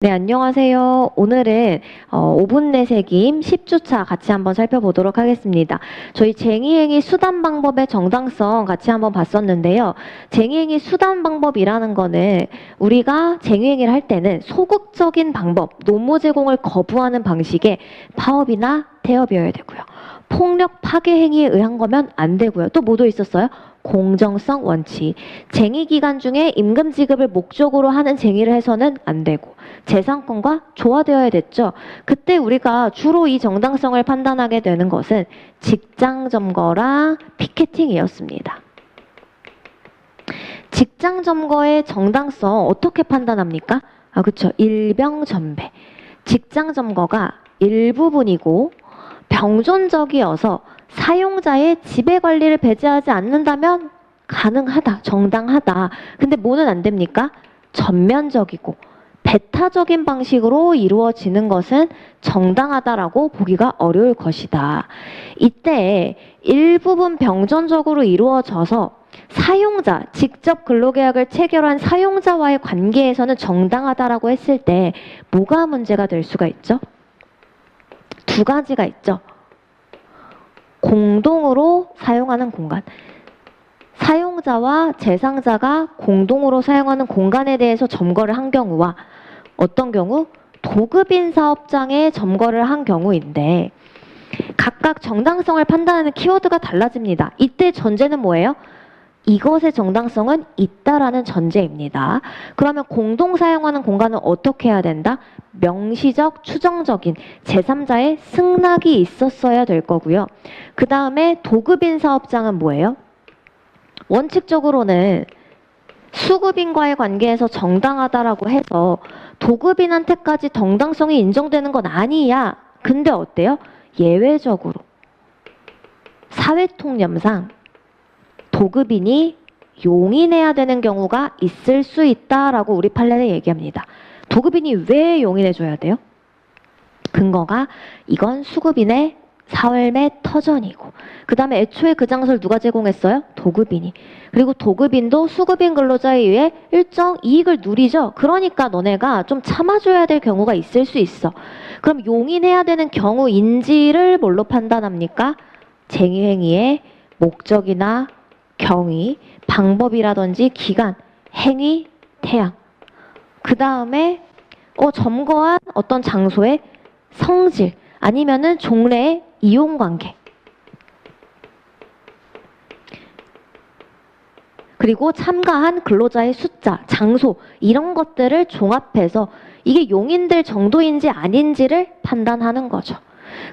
네, 안녕하세요. 오늘은 5분 내세김 10주차 같이 한번 살펴보도록 하겠습니다. 저희 쟁의행위 수단 방법의 정당성 같이 한번 봤었는데요. 쟁의행위 수단 방법이라는 거는 우리가 쟁의행위를 할 때는 소극적인 방법, 노무 제공을 거부하는 방식의 파업이나 태업이어야 되고요. 폭력 파괴 행위에 의한 거면 안 되고요. 또 뭐도 있었어요? 공정성 원칙. 쟁의 기간 중에 임금 지급을 목적으로 하는 쟁의를 해서는 안 되고 재산권과 조화되어야 됐죠. 그때 우리가 주로 이 정당성을 판단하게 되는 것은 직장 점거랑 피켓팅이었습니다. 직장 점거의 정당성 어떻게 판단합니까? 그쵸. 일병전배. 직장 점거가 일부분이고 병존적이어서 사용자의 지배 관리를 배제하지 않는다면 가능하다, 정당하다. 근데 뭐는 안 됩니까? 전면적이고 배타적인 방식으로 이루어지는 것은 정당하다라고 보기가 어려울 것이다. 이때 일부분 병존적으로 이루어져서 사용자, 직접 근로계약을 체결한 사용자와의 관계에서는 정당하다라고 했을 때 뭐가 문제가 될 수가 있죠? 두 가지가 있죠. 공동으로 사용하는 공간. 사용자와 제상자가 공동으로 사용하는 공간에 대해서 점거를 한 경우와 어떤 경우? 도급인 사업장에 점거를 한 경우인데 각각 정당성을 판단하는 키워드가 달라집니다. 이때 전제는 뭐예요? 이것의 정당성은 있다라는 전제입니다. 그러면 공동 사용하는 공간은 어떻게 해야 된다? 명시적, 추정적인 제3자의 승낙이 있었어야 될 거고요. 그 다음에 도급인 사업장은 뭐예요? 원칙적으로는 수급인과의 관계에서 정당하다라고 해서 도급인한테까지 정당성이 인정되는 건 아니야. 근데 어때요? 예외적으로 사회통념상 도급인이 용인해야 되는 경우가 있을 수 있다라고 우리 판례는 얘기합니다. 도급인이 왜 용인해줘야 돼요? 근거가 이건 수급인의 삶의 터전이고 그 다음에 애초에 그 장소를 누가 제공했어요? 도급인이. 그리고 도급인도 수급인 근로자에 의해 일정 이익을 누리죠. 그러니까 너네가 좀 참아줘야 될 경우가 있을 수 있어. 그럼 용인해야 되는 경우인지를 뭘로 판단합니까? 쟁의행위의 목적이나 경위, 방법이라든지 기간, 행위, 태양. 그 다음에 점거한 어떤 장소의 성질 아니면은 종래의 이용관계. 그리고 참가한 근로자의 숫자, 장소 이런 것들을 종합해서 이게 용인될 정도인지 아닌지를 판단하는 거죠.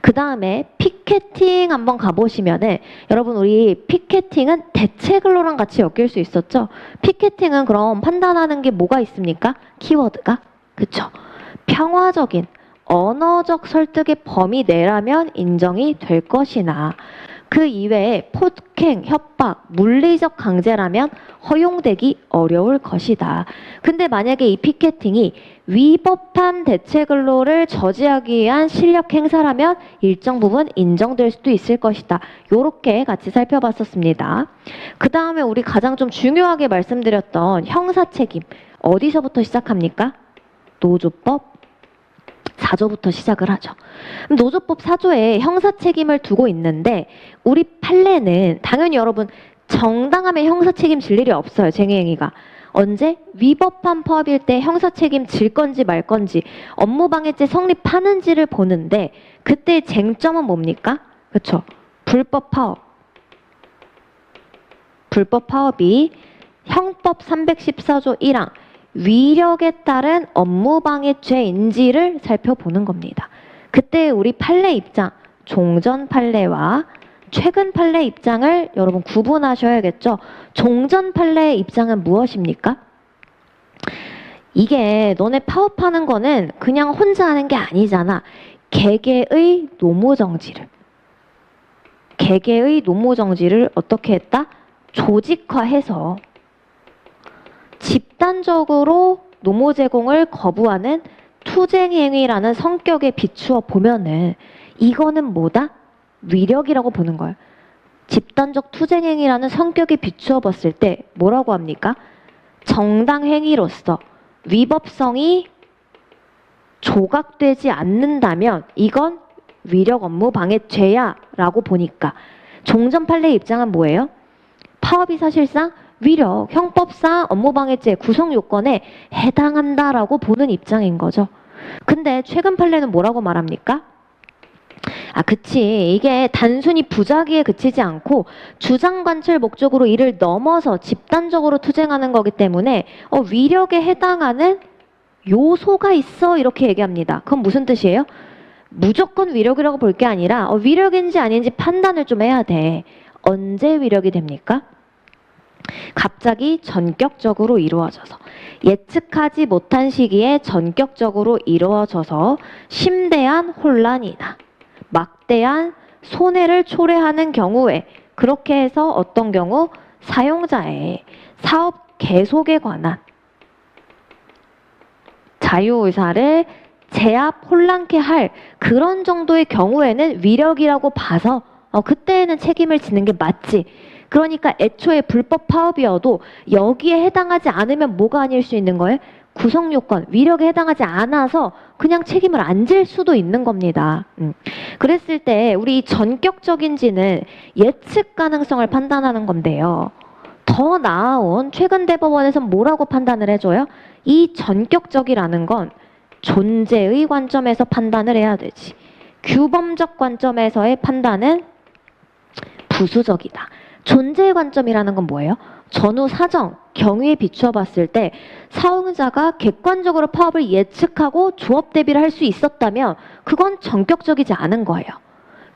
그 다음에 피켓팅 한번 가보시면은 여러분 우리 피켓팅은 대체 근로랑 같이 엮일 수 있었죠. 피켓팅은 그럼 판단하는 게 뭐가 있습니까? 키워드가 그쵸. 평화적인 언어적 설득의 범위 내라면 인정이 될 것이나 그 이외에 폭행, 협박, 물리적 강제라면 허용되기 어려울 것이다. 근데 만약에 이 피켓팅이 위법한 대체 근로를 저지하기 위한 실력 행사라면 일정 부분 인정될 수도 있을 것이다. 요렇게 같이 살펴봤었습니다. 그 다음에 우리 가장 좀 중요하게 말씀드렸던 형사 책임. 어디서부터 시작합니까? 노조법 4조부터 시작을 하죠. 노조법 4조에 형사 책임을 두고 있는데 우리 판례는 당연히 여러분 정당하면 형사 책임 질 일이 없어요. 쟁의행위가. 언제? 위법한 파업일 때 형사 책임 질 건지 말 건지 업무방해죄 성립하는지를 보는데 그때 쟁점은 뭡니까? 그렇죠. 불법 파업. 불법 파업이 형법 314조 1항 위력에 따른 업무방해죄인지를 살펴보는 겁니다. 그때 우리 판례 입장, 종전 판례와 최근 판례 입장을 여러분 구분하셔야겠죠. 종전 판례의 입장은 무엇입니까? 이게 너네 파업하는 거는 그냥 혼자 하는 게 아니잖아. 개개의 노무정지를. 개개의 노무정지를 어떻게 했다? 조직화해서 집단적으로 노무 제공을 거부하는 투쟁행위라는 성격에 비추어 보면은 이거는 뭐다? 위력이라고 보는 거예요. 집단적 투쟁행위라는 성격에 비추어 봤을 때 뭐라고 합니까? 정당행위로서 위법성이 조각되지 않는다면 이건 위력 업무 방해죄야 라고 보니까 종전 판례의 입장은 뭐예요? 파업이 사실상 위력, 형법상 업무방해죄 구성 요건에 해당한다라고 보는 입장인 거죠. 근데 최근 판례는 뭐라고 말합니까? 그치. 이게 단순히 부작위에 그치지 않고 주장관철 목적으로 이를 넘어서 집단적으로 투쟁하는 거기 때문에 위력에 해당하는 요소가 있어 이렇게 얘기합니다. 그건 무슨 뜻이에요? 무조건 위력이라고 볼 게 아니라 위력인지 아닌지 판단을 좀 해야 돼. 언제 위력이 됩니까? 갑자기 전격적으로 이루어져서 예측하지 못한 시기에 전격적으로 이루어져서 심대한 혼란이나 막대한 손해를 초래하는 경우에 그렇게 해서 어떤 경우 사용자의 사업 계속에 관한 자유의사를 제압 혼란케 할 그런 정도의 경우에는 위력이라고 봐서 그때에는 책임을 지는 게 맞지. 그러니까 애초에 불법 파업이어도 여기에 해당하지 않으면 뭐가 아닐 수 있는 거예요? 구성요건, 위력에 해당하지 않아서 그냥 책임을 안 질 수도 있는 겁니다. 그랬을 때 우리 전격적인지는 예측 가능성을 판단하는 건데요. 더 나아온 최근 대법원에서는 뭐라고 판단을 해줘요? 이 전격적이라는 건 존재의 관점에서 판단을 해야 되지. 규범적 관점에서의 판단은 부수적이다. 존재의 관점이라는 건 뭐예요? 전후 사정, 경위에 비추어 봤을 때 사용자가 객관적으로 파업을 예측하고 조업 대비를 할 수 있었다면 그건 전격적이지 않은 거예요.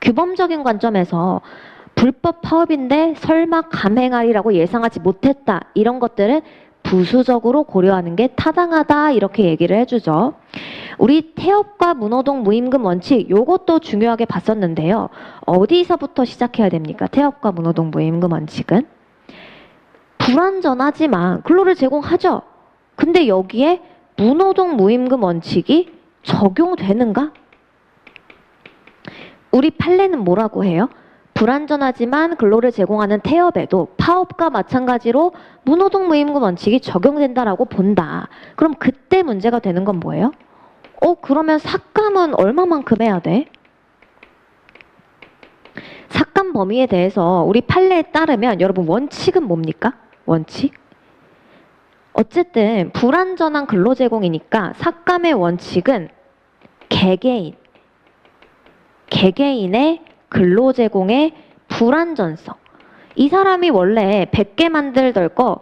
규범적인 관점에서 불법 파업인데 설마 감행하리라고 예상하지 못했다. 이런 것들은 부수적으로 고려하는 게 타당하다 이렇게 얘기를 해주죠. 우리 태업과 무노동 무임금 원칙 요것도 중요하게 봤었는데요. 어디서부터 시작해야 됩니까? 태업과 무노동 무임금 원칙은 불완전하지만 근로를 제공하죠. 근데 여기에 무노동 무임금 원칙이 적용되는가? 우리 판례는 뭐라고 해요? 불완전하지만 근로를 제공하는 태업에도 파업과 마찬가지로 무노동 무임금 원칙이 적용된다라고 본다. 그럼 그때 문제가 되는 건 뭐예요? 그러면 삭감은 얼마만큼 해야 돼? 삭감 범위에 대해서 우리 판례에 따르면 여러분 원칙은 뭡니까? 원칙? 어쨌든 불완전한 근로 제공이니까 삭감의 원칙은 개개인의 근로 제공의 불완전성. 이 사람이 원래 100개 만들던 거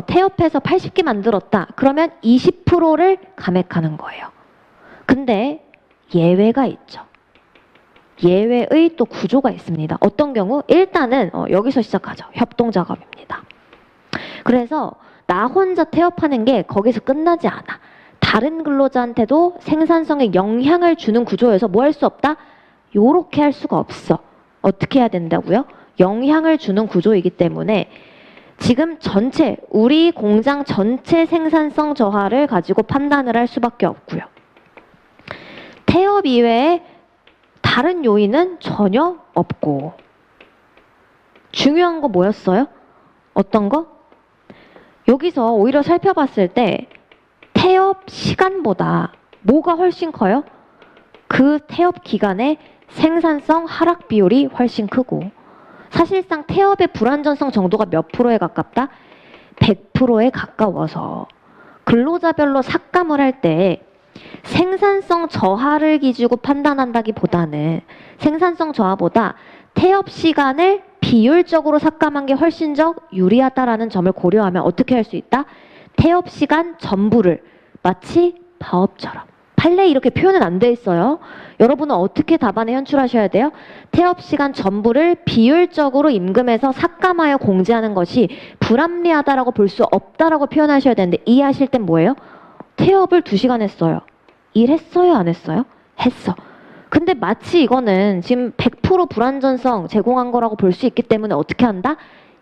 태업해서 80개 만들었다. 그러면 20%를 감액하는 거예요. 근데 예외가 있죠. 예외의 또 구조가 있습니다. 어떤 경우? 일단은 여기서 시작하죠. 협동작업입니다. 그래서 나 혼자 태업하는 게 거기서 끝나지 않아. 다른 근로자한테도 생산성에 영향을 주는 구조여서 뭐 할 수 없다? 요렇게 할 수가 없어. 어떻게 해야 된다고요? 영향을 주는 구조이기 때문에 지금 전체 우리 공장 전체 생산성 저하를 가지고 판단을 할 수밖에 없고요. 태업 이외에 다른 요인은 전혀 없고 중요한 거 뭐였어요? 어떤 거? 여기서 오히려 살펴봤을 때 태업 시간보다 뭐가 훨씬 커요? 그 태업 기간에 생산성 하락 비율이 훨씬 크고 사실상 태업의 불완전성 정도가 몇 프로에 가깝다? 100%에 가까워서 근로자별로 삭감을 할 때 생산성 저하를 기준으로 판단한다기보다는 생산성 저하보다 태업 시간을 비율적으로 삭감한 게 훨씬 더 유리하다라는 점을 고려하면 어떻게 할 수 있다? 태업 시간 전부를 마치 파업처럼. 판례에 이렇게 표현은 안 돼 있어요. 여러분은 어떻게 답안에 현출하셔야 돼요? 태업 시간 전부를 비율적으로 임금에서 삭감하여 공제하는 것이 불합리하다라고 볼 수 없다라고 표현하셔야 되는데 이해하실 땐 뭐예요? 태업을 2시간 했어요. 일했어요? 안 했어요? 했어. 근데 마치 이거는 지금 100% 불완전성 제공한 거라고 볼 수 있기 때문에 어떻게 한다?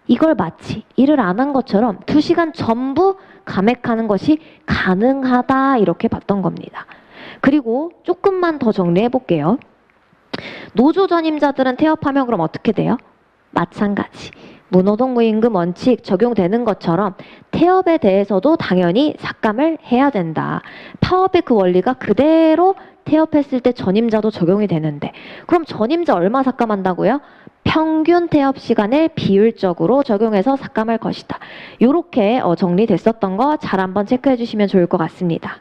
이걸 마치 일을 안 한 것처럼 2시간 전부 감액하는 것이 가능하다 이렇게 봤던 겁니다. 그리고 조금만 더 정리해 볼게요. 노조 전임자들은 태업하면 그럼 어떻게 돼요? 마찬가지. 무노동무임금 원칙 적용되는 것처럼 태업에 대해서도 당연히 삭감을 해야 된다. 파업의 그 원리가 그대로 태업했을 때 전임자도 적용이 되는데 그럼 전임자 얼마 삭감한다고요? 평균 태업 시간을 비율적으로 적용해서 삭감할 것이다. 이렇게 정리됐었던 거 잘 한번 체크해 주시면 좋을 것 같습니다.